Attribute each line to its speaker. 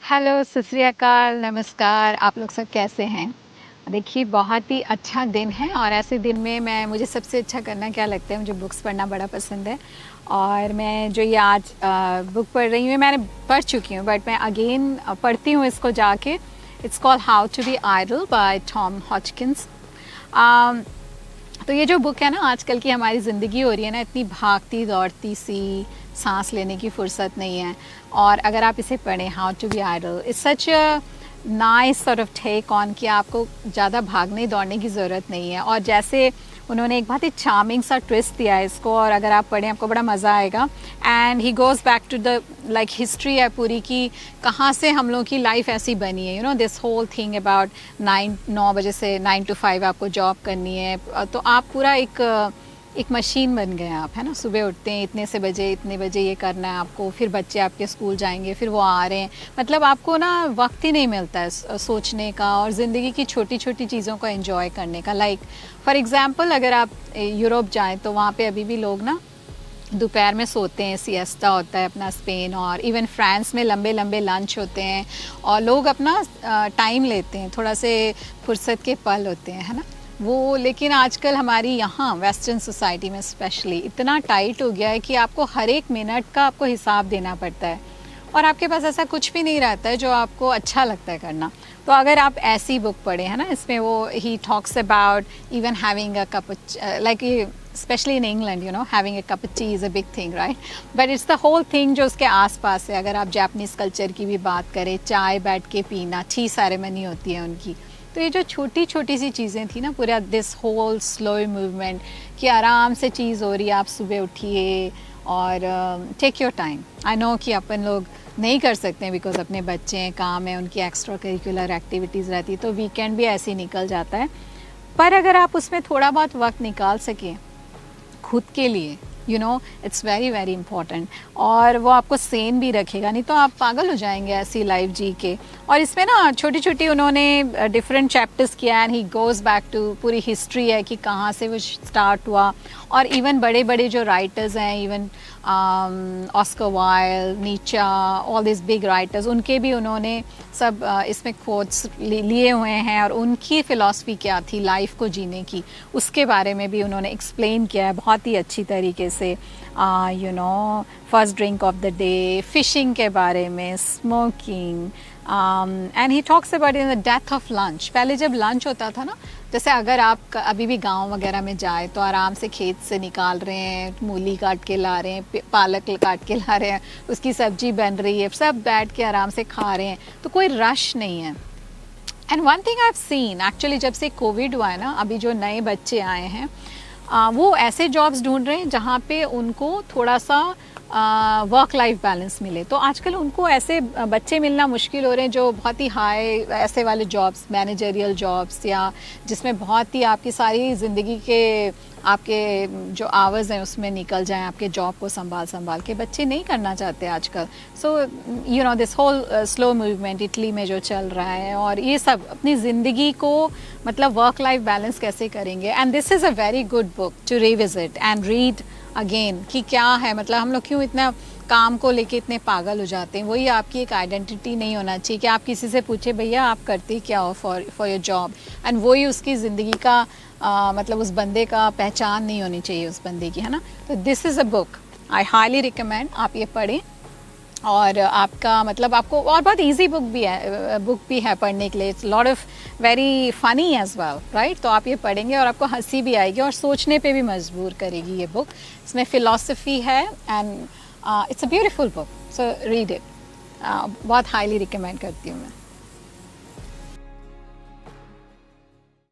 Speaker 1: Hello, सत श्री अकाल, नमस्कार, आप लोग सब कैसे हैं? देखिए बहुत ही अच्छा दिन है और ऐसे दिन में मुझे सबसे अच्छा करना क्या लगता है, मुझे बुक्स पढ़ना बड़ा पसंद है और मैं जो ये आज बुक पढ़ रही हूँ, मैंने पढ़ चुकी हूँ बट मैं अगेन पढ़ती हूँ इसको जाके। It's called how to be idle by Tom Hodgkins. तो ये जो बुक है ना, आजकल की हमारी ज़िंदगी हो रही है ना, इतनी भागती दौड़ती सी, सांस लेने की फुर्सत नहीं है। और अगर आप इसे पढ़ें, how to be idle, it's such a nice sort of take on कि आपको ज़्यादा भागने दौड़ने की ज़रूरत नहीं है। और जैसे उन्होंने एक बहुत ही चार्मिंग सा ट्विस्ट दिया है इसको, और अगर आप पढ़ें आपको बड़ा मज़ा आएगा। And he goes back to the like history है पूरी की, कहाँ से हम लोगों की लाइफ ऐसी बनी है। You know this whole thing about 9 बजे से 9 to 5 आपको जॉब करनी है, तो आप पूरा एक मशीन बन गए आप, है ना। सुबह उठते हैं इतने बजे ये करना है आपको, फिर बच्चे आपके स्कूल जाएंगे, फिर वो आ रहे हैं, मतलब आपको ना वक्त ही नहीं मिलता है सोचने का और ज़िंदगी की छोटी छोटी चीज़ों को एंजॉय करने का। लाइक फॉर एग्ज़ाम्पल अगर आप यूरोप जाएं तो वहाँ पे अभी भी लोग ना दोपहर में सोते हैं, सिएस्टा होता है अपना, स्पेन और इवन फ्रांस में लंबे लंबे लंच होते हैं और लोग अपना टाइम लेते हैं, थोड़ा से फुर्सत के पल होते हैं, है ना वो। लेकिन आजकल हमारी यहाँ वेस्टर्न सोसाइटी में स्पेशली इतना टाइट हो गया है कि आपको हर एक मिनट का आपको हिसाब देना पड़ता है और आपके पास ऐसा कुछ भी नहीं रहता है जो आपको अच्छा लगता है करना। तो अगर आप ऐसी बुक पढ़ें, है ना, इसमें वो he talks about even having a cup like especially in England, you know, having a cup of tea is a big thing, right? But it's the whole thing जो उसके आसपास है। अगर आप जापानीज़ कल्चर की भी बात करें, चाय बैठ के पीना, टी सेरेमनी होती है उनकी। तो ये जो छोटी छोटी सी चीज़ें थी ना, पूरा दिस होल स्लो मूवमेंट कि आराम से चीज़ हो रही है, आप सुबह उठिए और take your time. I know कि अपन लोग नहीं कर सकते हैं बिकॉज अपने बच्चे हैं, काम है, उनकी एक्स्ट्रा करिकुलर एक्टिविटीज़ रहती है, तो वीकेंड भी ऐसे ही निकल जाता है। पर अगर आप उसमें थोड़ा बहुत वक्त निकाल सकें खुद के लिए, you know, it's very very important. और वो आपको सेन भी रखेगा, नहीं तो आप पागल हो जाएंगे ऐसी लाइफ जी के। और इसमें ना छोटी छोटी उन्होंने डिफरेंट चैप्टर्स किया and he goes back to पूरी हिस्ट्री है कि कहाँ से वो स्टार्ट हुआ। और इवन बड़े बड़े जो राइटर्स हैं, इवन ऑस्कर वाइल्ड, नीचा, ऑल दिस बिग राइटर्स, उनके भी उन्होंने सब इसमें कोट्स लिए हुए हैं और उनकी फ़िलासफ़ी क्या थी लाइफ को जीने की, उसके बारे में भी उन्होंने एक्सप्लेन किया है बहुत ही अच्छी तरीके से। You know, first drink of the day, fishing के बारे में, smoking, and he talks about in the death of lunch. पहले जब लंच होता था ना, जैसे अगर आप अभी भी गांव वगैरह में जाए तो आराम से खेत से निकाल रहे हैं, मूली काट के ला रहे हैं, पालक काट के ला रहे हैं, उसकी सब्जी बन रही है, सब बैठ के आराम से खा रहे हैं, तो कोई रश नहीं है। And one thing I have seen actually, जब से कोविड हुआ है ना, अभी जो नए बच्चे आए हैं वो ऐसे जॉब्स ढूंढ रहे हैं जहाँ पे उनको थोड़ा सा वर्क लाइफ बैलेंस मिले। तो आजकल उनको ऐसे बच्चे मिलना मुश्किल हो रहे हैं जो बहुत ही हाई ऐसे वाले जॉब्स, मैनेजरियल जॉब्स, या जिसमें बहुत ही आपकी सारी ज़िंदगी के आपके जो आवर्स हैं उसमें निकल जाएं, आपके जॉब को संभाल के बच्चे नहीं करना चाहते आजकल। So you know this whole slow movement Italy में जो चल रहा है, और ये सब अपनी ज़िंदगी को मतलब वर्क लाइफ बैलेंस कैसे करेंगे। And this is a very good book to revisit and read again कि क्या है, मतलब हम लोग क्यों इतना काम को लेके इतने पागल हो जाते हैं। वही आपकी एक आइडेंटिटी नहीं होना चाहिए कि आप किसी से पूछे भैया आप करते क्या हो फॉर योर जॉब, एंड वही उसकी ज़िंदगी का मतलब उस बंदे का पहचान नहीं होनी चाहिए उस बंदे की, है ना। तो this is a book I highly recommend, आप ये पढ़ें। और आपका मतलब आपको, और बहुत इजी बुक भी है पढ़ने के लिए। It's lot of very funny as well, right. तो आप ये पढ़ेंगे और आपको हंसी भी आएगी और सोचने पे भी मजबूर करेगी ये बुक। इसमें फ़िलासफ़ी है and it's a beautiful book, so read it. बहुत हाईली रिकमेंड करती हूँ मैं।